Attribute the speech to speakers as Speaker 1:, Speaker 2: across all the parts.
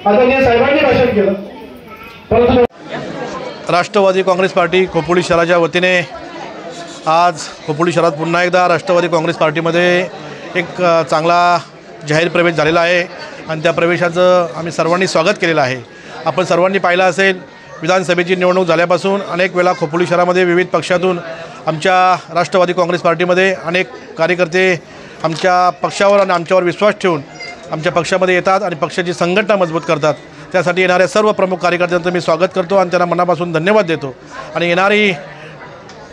Speaker 1: आदरणीय साहेबांनी भाषण केलं। परंतु
Speaker 2: राष्ट्रवादी काँग्रेस पार्टी खोपोली शहराच्या वतीने आज खोपोली शहरात पुन्हा एकदा राष्ट्रवादी काँग्रेस पार्टीमध्ये एक चांगला जाहीर प्रवेश झालेला आहे आणि त्या प्रवेशाचं आम्ही सर्वांनी स्वागत केलेलं आहे। आपण सर्वांनी पाहिलं असेल, विधानसभेची निवडणूक झाल्यापासून अनेक वेळा खोपोली शहरामध्ये विविध पक्षातून आमच्या राष्ट्रवादी काँग्रेस पार्टीमध्ये अनेक कार्यकर्ते आमच्या पक्षावर आणि आमच्यावर विश्वास ठेवून आमच्या पक्षामध्ये येतात आणि पक्षाची संघटना मजबूत करतात। त्यासाठी येणाऱ्या सर्व प्रमुख कार्यकर्त्यांचं मी स्वागत करतो आणि त्यांना मनापासून धन्यवाद देतो। आणि येणारी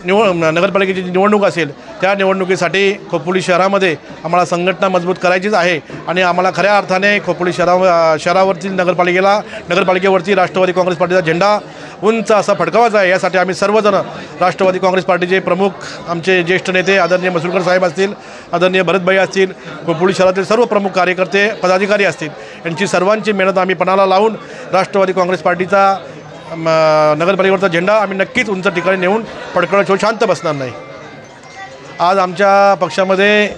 Speaker 2: नगरपालिकेची निवडणूक असेल त्या निवडणुकीसाठी खोपोली शहरामध्ये आम्हाला संघटना मजबूत करायचीच आहे आणि आम्हाला खऱ्या अर्थाने खोपोली शहरावरती नगरपालिकेवरती राष्ट्रवादी काँग्रेस पार्टीचा झेंडा उंच असा फडकावायचा आहे। यासाठी आम्ही सर्वजण राष्ट्रवादी काँग्रेस पार्टीचे प्रमुख आमचे ज्येष्ठ नेते आदरणीय मसुलकर साहेब असतील, आदरणीय भरतभाई असतील, खोपोली शहरातील सर्व प्रमुख कार्यकर्ते पदाधिकारी असतील, यांची सर्वांची मेहनत आम्ही पणाला लावून राष्ट्रवादी काँग्रेस पार्टीचा नगरपालिकेवरचा झेंडा आम्ही नक्कीच उंच ठिकाणी नेऊन फडकवण्याशिवाय शांत बसणार नाही। आज आमच्या पक्षामध्ये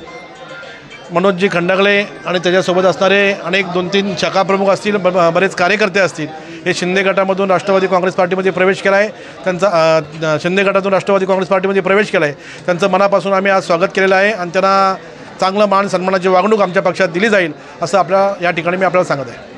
Speaker 2: मनोजजी खंडागळे आणि त्याच्यासोबत असणारे अनेक 2-3 शाखाप्रमुख असतील, बरेच कार्यकर्ते असतील, हे शिंदे गटामधून राष्ट्रवादी काँग्रेस पार्टीमध्ये प्रवेश केला आहे। शिंदे गटातून राष्ट्रवादी काँग्रेस पार्टीमध्ये प्रवेश केला आहे। त्यांचं मनापासून आम्ही आज स्वागत केलेलं आहे आणि त्यांना चांगलं मान सन्मानाची वागणूक आमच्या पक्षात दिली जाईल असं या ठिकाणी मी आपल्याला सांगत आहे।